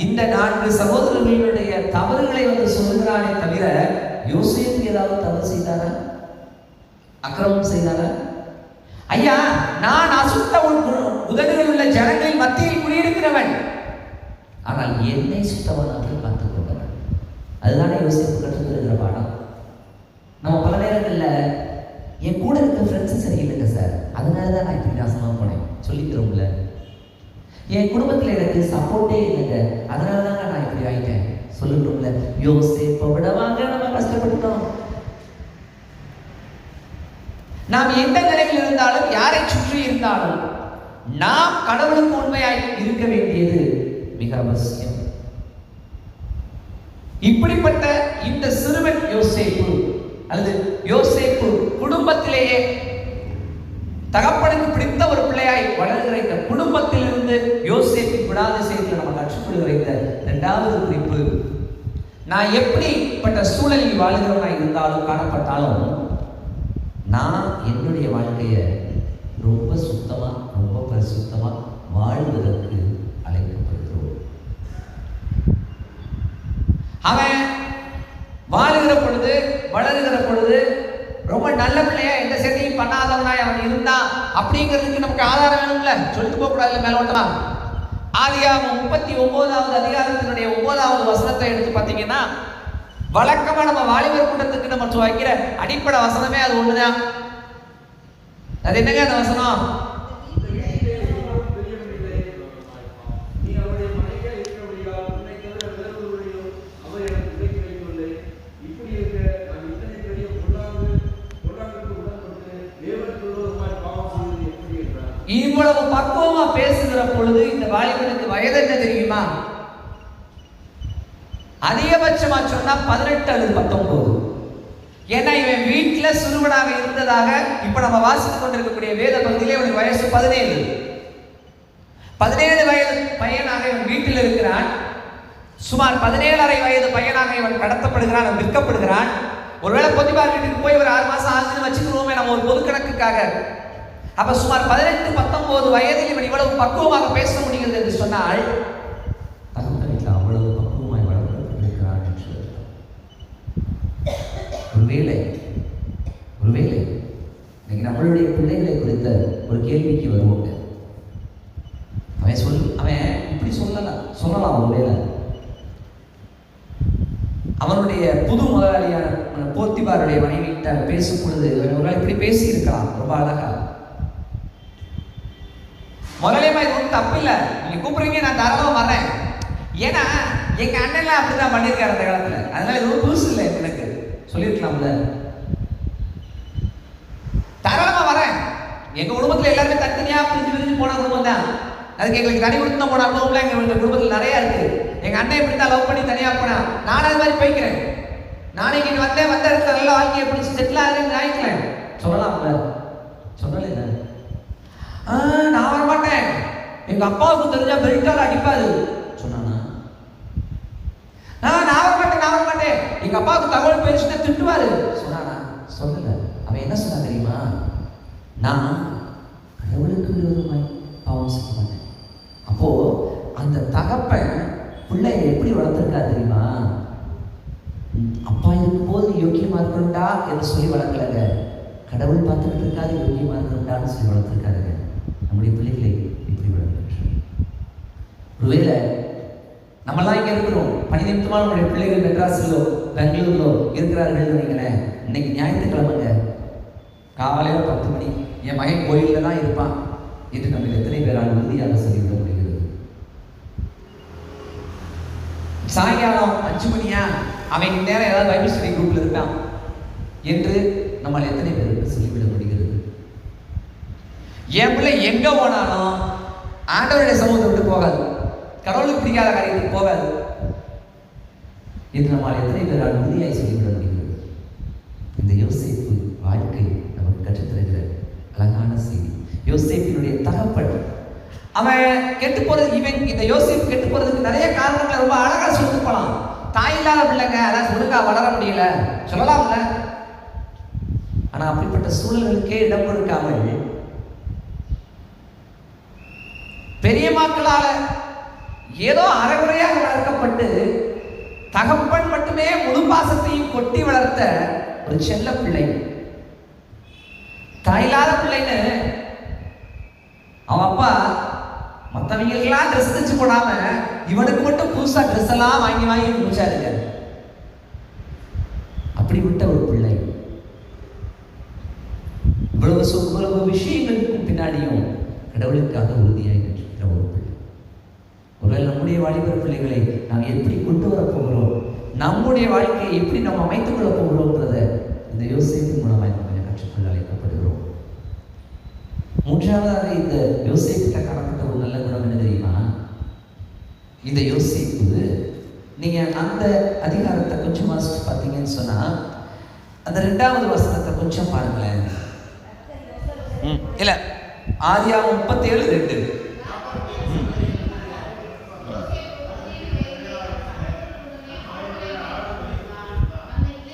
Speaker 1: இந்த 4 சகோதரர்களுடைய தவறுகளை சொல்லுகிறானே தவிர யோசேப்பு ஏதாவது தவறு செய்தாரா? அக்கிரமம் செய்தாரா? ஐயா, நான் அசுத்த உதடுகள் உள்ள ஜனங்களின் மத்தியில் குடியிருக்கிறவன், ஆனால் என்னை சுத்தவனாக பார்த்துக் கொண்டவன். அதுதானே யோசேப்பு கற்றுத்தருகிற பாடம். நம்ம பல நேரங்களில் என் கூட இருக்க ஃப்ரெண்ட்ஸும் சரியில்லைங்க சார், அதனால தான் நான் இப்படி நாசமாக போனேன் சொல்லிக்கிறோம்ல. என் குடும்பத்தில் எனக்கு சப்போர்ட்டே இல்லைங்க, அதனால தாங்க நான் இப்படி ஆயிட்டேன் சொல்லுகிறோம்ல. யோசேப்பை விட வாங்க நம்ம கஷ்டப்பட்டோம். நாம் எந்த நிலையில் இருந்தாலும், யாரை சுற்றி இருந்தாலும், நாம் கடவுளுக்கு உண்மையாய் இருக்க வேண்டியது மிக அவசியம். இப்படிப்பட்ட இந்த சிறுவன் யோசேப்பு அல்லது யோசேப்பு குடும்பத்திலேயே தகப்பனுக்கு பிடித்த ஒரு பிள்ளையாய் வளர்கிற இந்த குடும்பத்திலிருந்து யோசேப்பு விடாத செய்தியில் நம்ம கற்றுக்கொள்கிற இந்த 2வது குறிப்பு, நான் எப்படிப்பட்ட சூழலில் வாழ்கிறவனாய் இருந்தாலும் காணப்பட்டாலும் நான் என்னுடைய வாழ்க்கையை ரொம்ப சுத்தமா ரொம்ப பரிசுத்தமா வாழ்வதற்கு அழைக்கப்படுகிறோம். அவன் வாழுகிற பொழுது வளருகிற பொழுது ரொம்ப நல்ல பிள்ளையா எந்த சேட்டையும் பண்ணாதவனாய் அவன் இருந்தான் அப்படிங்கிறதுக்கு நமக்கு ஆதாரம் வேணும்ல, சொல்லிட்டு போக கூடாது மேலோட்டமா. ஆதியாகமம் 39வது அதிகாரத்தினுடைய 9வது வசனத்தை எடுத்து பார்த்தீங்கன்னா, வழக்கமா நம்ம வாலிபர் கூட்டத்துக்கு நம்ம வைக்கிற அடிப்படை வசனமே அது ஒண்ணுதான். அது என்னங்க அந்த வசனம்? இவ்வளவு பக்குவமா பேசுகிற பொழுது இந்த வாலிபனுக்கு வயது என்ன தெரியுமா? அதிகபட்சமா சொன்னா 18 அல்லது 19. ஏன்னா இவன் வீட்டுல சிறுவனாக இருந்ததாக இப்ப நம்ம வாசித்துக் கொண்டிருக்கக்கூடிய வேத பகுதியிலே இவனுக்கு வயசு 17. 17 வயது பையனாக இவன் வீட்டில் இருக்கிறான். சுமார் 17.5 வயது பையனாக இவன் கடத்தப்படுகிறான், விற்கப்படுகிறான். ஒருவேளை பொத்திபார் வீட்டுக்கு போய் ஒரு 6 மாசம் ஆகுதுன்னு வச்சுக்கிறோமே நம்ம ஒரு பொது கணக்குக்காக. அப்ப சுமார் 18-19 வயதில் இவன் இவ்வளவு பக்குவமாக பேச முடிகிறது என்று சொன்னால் அவ்வளவு பக்குவமாய் வளர்க்கிறான் என்று ஒருவேளை இன்னைக்கு நம்மளுடைய பிள்ளைகளை குறித்த ஒரு கேள்விக்கு வருவோங்க. அவன் இப்படி சொல்லலாம் ஒருவேளை அவனுடைய புது முதலாளியான போத்திபாருடைய மனைவிட்ட பேசும் பொழுது ஒரு இப்படி பேசி இருக்கலாம் ரொம்ப அழகா. முதலையமா இது ஒன்றும் தப்பு இல்லை, நீங்க கூப்பிடுறீங்க நான் தாராளமா வர்றேன். ஏன்னா எங்க அண்ணன்லாம் அப்படிதான் பண்ணியிருக்காரு அந்த காலத்துல, அதனால இது புதுசு இல்லை எனக்கு சொல்லியிருக்கலாம்ல. தாராளமா வரேன், எங்க குடும்பத்துல எல்லாருமே தனித்தனியா பிரிஞ்சு பிரிஞ்சு போன குடும்பம் தான். அதுக்கு எங்களுக்கு தனி குடும்பம் போன அனுபவம்லாம் எங்க குடும்பத்தில் நிறைய இருக்கு. எங்க அண்ணன் இப்படி தான் லவ் பண்ணி தனியா போனா, நானும் அது மாதிரி போய்க்கிறேன். நானே இங்க வந்த இடத்துல நல்லா வாழ்க்கையை பிடிச்சி செட்டில் ஆகுதுன்னு ஆயிக்கிறேன். சொல்லலாம்ல? சொல்லல. நான் வர மாட்டேன், எங்க அப்பாவுக்கு தெரிஞ்சா பெல்ட்டால அடிப்பாரு சொன்னானா? நான் வர மாட்டேன், எங்க அப்பாவுக்கு தகவல் பேசிட்டு திட்டுவாரு சொன்னானா? சொல்லல. அவன் என்ன சொன்னா தெரியுமா? நான் கடவுளுக்கு விரோதமாய் பாவம் செய்ய மாட்டேன். அப்போ அந்த தகப்பன் பிள்ளையை எப்படி வளர்த்திருக்கா தெரியுமா? அப்பா இருக்கும்போது யோக்கியமா இருக்கணும்டா என்று சொல்லி வளர்க்கலங்க. கடவுள் பார்த்துக்கிட்டு இருக்காது யோக்கியமா இருக்கணும்டான்னு சொல்லி வளர்த்திருக்காருங்க. நம்முடைய பிள்ளைகளை இப்படி வளர்க்கின்றோம். ஒருவேளை நம்மளாம் இங்கே இருக்கிறோம், பணி நிமித்தமாக நம்முடைய பிள்ளைகள் மெட்ராஸிலோ பெங்களூர்லோ இருக்கிறார்கள் நினைக்கிறேன். இன்னைக்கு ஞாயிற்றுக்கிழமைங்க காலையில் 10 மணி என் மகன் கோயிலில் தான் இருப்பான் என்று நம்ம எத்தனை பேரால் உறுதியாக சொல்லிவிட முடிகிறது? சாயங்காலம் 5 மணியா அவன் நேரம் ஏதாவது பைபிள் ஸ்டடி குரூப்ல இருக்கான் என்று நம்மால் எத்தனை பேருக்கு சொல்லிவிட முடிகிறது? என் பிள்ளை எங்க போனாலும் ஆண்டவருடைய சமூகத்தை விட்டு போகாது, கடவுளுக்கு பிடிக்காத காரியத்துக்கு போகாது என்று நம்மால் எத்தனை பேரால் உறுதியாய் சொல்லிவிட முடிகிறது? இந்த யோசேப்பு வாழ்க்கை நமக்கு கற்றுத்தருகிற அழகான செய்தி. யோசேப்பினுடைய தகப்பன் அவன் கெட்டு போறது, இந்த யோசேப்பு கெட்டு போறதுக்கு நிறைய காரணங்களை ரொம்ப அழகா சொல்லிட்டு போலாம். தாய் இல்லாத பிள்ளைங்க, அதான் ஒழுங்கா வளர முடியல சொல்லலாம்ல. ஆனா அப்படிப்பட்ட சூழல்களுக்கே இடம் கொடுக்காமல் பெரிய மக்களால ஏதோ அரைகுறையாக வளர்க்கப்பட்டு தகப்பன் மட்டுமே முழு பாசத்தையும் கொட்டி வளர்த்த ஒரு செல்ல பிள்ளை, தாயில்லாத பிள்ளைன்னு அவன் அப்பா மற்றவங்களுக்கெல்லாம் ட்ரெஸ் தைச்சு போடாம இவனுக்கு மட்டும் புதுசா ட்ரெஸ் எல்லாம் வாங்கி வாங்கி முடிச்சாருங்க. அப்படிப்பட்ட ஒரு பிள்ளை இவ்வளவு விஷயங்களுக்கும் பின்னாடியும் கடவுளுக்காக உறுதியாக நிற்கிற ஒரு பிள்ளை. ஒருவேளை நம்முடைய வாலிபர் பிள்ளைகளை நாம் எப்படி கொண்டு வரப் போகிறோம், நம்முடைய வாழ்க்கையை எப்படி நாம் அமைத்துக் கொள்ளப் போகிறோம்ன்றத இந்த யோசேப்பின் மூலமாக நம்ம கற்றுக்கொள்ள அழைக்கப்படுகிறோம். மூன்றாவதாக இந்த யோசேப்பிட்ட காணப்பட்ட ஒரு நல்ல குணம் என்ன தெரியுமா? இந்த யோசேப்பு, நீங்க அந்த அதிகாரத்தை கொஞ்சம் வாசிச்சு பார்த்தீங்கன்னு சொன்னா அந்த 2வது வசனத்தை கொஞ்சம் பாருங்களேன். இல்ல, ஆதியாகமம் 37:2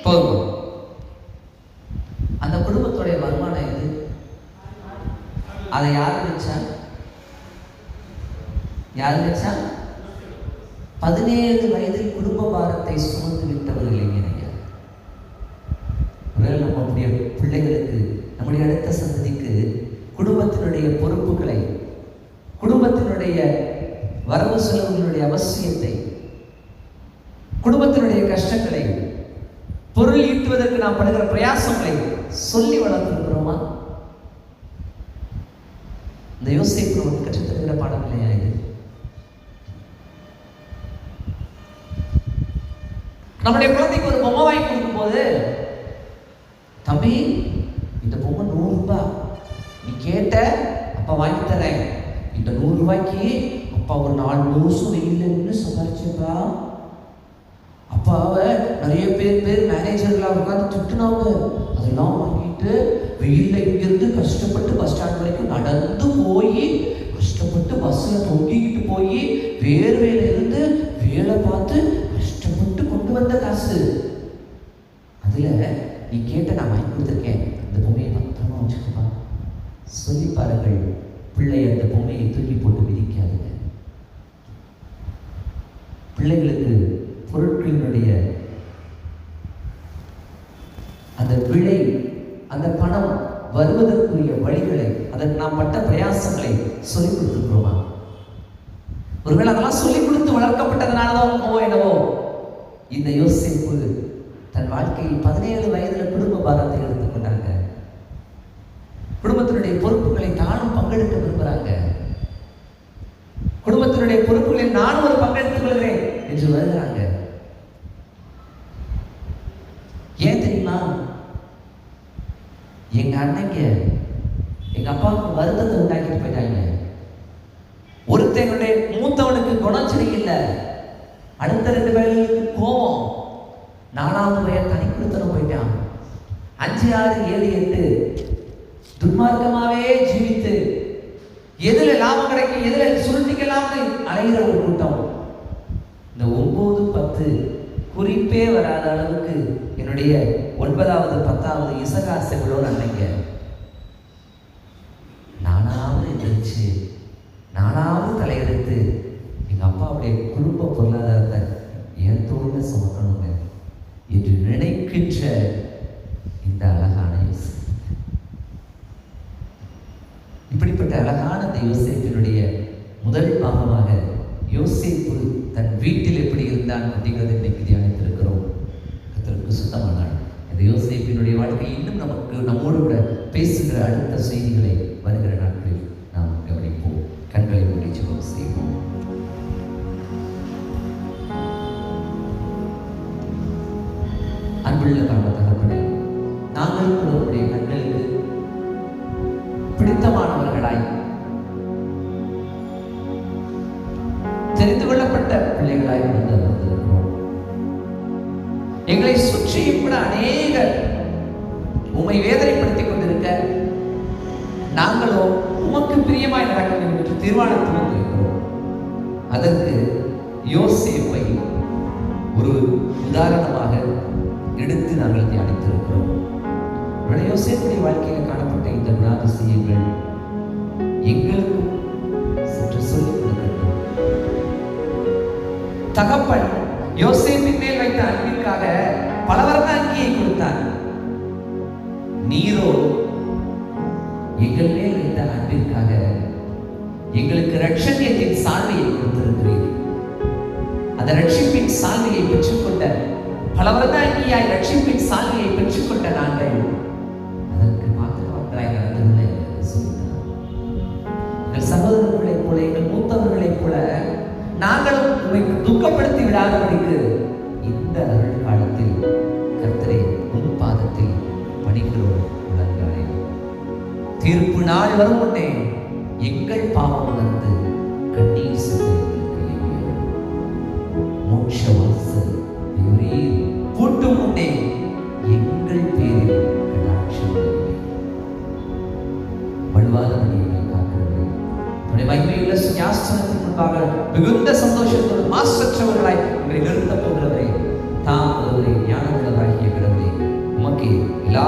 Speaker 1: போதும். அந்த குடும்பத்துடைய வருமானம் எது? அதை யாரு வச்சா? 17 வயதில் குடும்ப பாரத்தை சுமந்து விட்டவர்கள் இளைஞரையா? நம்முடைய பிள்ளைகளுக்கு, நம்முடைய அடுத்த சந்ததிக்கு குடும்பத்தினுடைய பொறுப்புகளை, குடும்பத்தினுடைய வரவு செலவுகளுடைய அவசியத்தை, குடும்பத்தினுடைய கஷ்டங்களை, பொருள் ஈட்டுவதற்கு நாம் படுகிற பிரயாசங்களை சொல்லி வளர்த்திருக்கிறோமா? இந்த யோசேப்பு நமக்கு கற்றுத்தருகிற பாடம் இல்லையா இது? நம்முடைய குழந்தைக்கு ஒரு பொம்மை வாங்கி கொடுக்கும் போது, தம்பி இந்த பொம்மை 100 ரூபாய், நீ கேட்ட அப்பா வாங்கி தரேன், இந்த 100 ரூபாய்க்கு அப்பா ஒரு 4 மாசம் வெயில்னு சம்பாரிச்சப்பா. அப்பாவை நிறைய பேர் மேனேஜர்களாக உட்காந்து திட்டுனாங்க. அதெல்லாம் வாங்கிட்டு வெயில்ல இங்கிருந்து கஷ்டப்பட்டு பஸ் ஸ்டாண்ட் வரைக்கும் நடந்து போய், கஷ்டப்பட்டு பஸ்ல தொங்கிக்கிட்டு போய், வேர்வையில இருந்து வேலை பார்த்து கஷ்டப்பட்டு கொண்டு வந்த காசு. அதுல நீ கேட்ட நான் வாங்கி கொடுத்துருக்கேன், இந்த பொம்மையை பத்திரமா வச்சுக்கப்பா. சொல்லி பாருங்கள், பிள்ளை அந்த பொம்மையை தூக்கி போட்டு மிதிக்காதுங்க. பிள்ளைகளுக்கு பொருட்களினுடைய அந்த விலை, அந்த பணம் வருவதற்குரிய வழிகளை, அதற்கு நாம் பட்ட பிரயாசங்களை சொல்லிக் கொடுத்துருக்கிறோமா? ஒருவேளை அதெல்லாம் சொல்லிக் கொடுத்து வளர்க்கப்பட்டதுனாலதான் என்னவோ இந்த யோசேப்பு தன் வாழ்க்கையில் 17 வயதுல குடும்ப பாரத்தை எடுத்துக்கொண்டாங்க. குடும்பத்தினுடைய பொறுப்புகளை தானும் பங்கெடுக்க விரும்புகிறாங்க. குடும்பத்தினுடைய பொறுப்புகளில் நானும் ஒரு பங்கெடுத்துக் கொள்கிறேன் என்று வருகிறாங்க. ஏன் தெரியுமா? எங்க அன்னைக்கு எங்க அப்பாவுக்கு குழப்பத்தை உண்டாக்கிட்டு போயிட்டாங்க. ஒருத்தனுடைய மூத்தவனுக்கு குணம் சரியில்லை, அடுத்த 2 பேர்களுக்கு கோபம், 4வது பையன் தனி கொடுத்தனும் போயிட்டான். 5, 6, 7, 8 துன்மார்க்கமாவே ஜீவித்து எதுல லாபம் கிடைக்கும், எதுல சுருட்டிக்கலாம்னு அலைகிற ஒரு கூட்டம். இந்த 9, 10 குறிப்பே வராத அளவுக்கு என்னுடைய 9வது 10வது இசகாசங்களோடு அன்னைங்க நானாவது எந்திரிச்சு, நானாவது தலையெடுத்து எங்க அப்பாவுடைய குடும்ப பொருளாதாரத்தை என் தோல்ல சுமக்கணுங்க என்று நினைக்கின்ற இந்த அழகான யோசேப்பு. இப்படிப்பட்ட அழகான இந்த யோசேப்பினுடைய முதல் பாகமாக யோசேப்பு தன் வீட்டில் எப்படி இருந்தான் அப்படிங்கிறத இன்னைக்கு தியானித்திருக்கிறோம். கர்த்தருக்கு சுத்தமானாள். இந்த யோசேப்பினுடைய வாழ்க்கை இன்னும் நம்மோடு கூட பேசுகிற அடுத்த செய்திகளை வருகிற நாட்களில் நாம் கவனிப்போம். கண்களை மூடி ஜெபம் செய்வோம். அன்புள்ள தகப்பனே, நாங்கள் உங்களுடைய கண்களுக்கு பிடித்தமானவர்களாய் தெரிந்து கொள்ளப்பட்ட பிள்ளைகளாய் வந்திருக்கிறோம். எங்களை சுற்றியும் கூட அநேகர் உம்மை வேதனைப்படுத்திக் கொண்டிருக்க, நாங்களோ உமக்கு பிரியமாய் நடக்க வேண்டும் என்று தீர்மானத்தில் வந்திருக்கிறோம். அதற்கு யோசேப்பை ஒரு உதாரணமாக எடுத்து நாங்கள் தியானித்திருக்கிறோம். யோசேப்புடைய வாழ்க்கையில் காணப்பட்ட இந்த குணாதிசயங்கள் எங்களுக்கு சற்று சொல்லிக் கொடுக்கட்டும். தகப்பன் யோசேப்பின் மேல் வைத்த அன்பிற்காக பல வர்ண அங்கியை கொடுத்தார். நீரோ எங்கள் மேல் வைத்த அன்பிற்காக எங்களுக்கு ரட்சணியத்தின் சால்வையை கொடுத்திருக்கிறீர். அந்த ரட்சிப்பின் சால்வையை பெற்றுக்கொண்ட பல வர்ண அங்கியாய் ரட்சிப்பின் சால்வையை பெற்றுக்கொண்ட நாங்கள் அதற்கு மாத்திரமாய் நடந்ததில்லை என்று சொல்லினார். எங்கள் சகோதரர்களைப் போல, எங்கள் மூத்தவர்களைப் போல நாங்களும் உம்மை துக்கப்படுத்தி விடாதபடிக்கு இந்த அருள் காலத்தில் கர்த்தரே உம் பாதத்தில் பணிகிறோம். உலகாலே தீர்ப்பு நாள் வரும் முன்னே எங்கள் பாவம் உணர்ந்து கண்ணீர் சிந்தி மோட்ச வாசல் கூட்டும் முன்னே எங்கள் பேரில் கடாட்சம் வலுவாத மணியை காக்கிறது. மகிமையுள்ள ஞானஸ்தானத்தின் முன்பாக மிகுந்த சந்தோஷத்தோடு மாசற்றவர்களாய் உங்களை நிறுத்தப் போகிறவரே, தாம் ஒருவரை ஞானமுள்ளவராகிய கடவுளே, உமக்கு எல்லா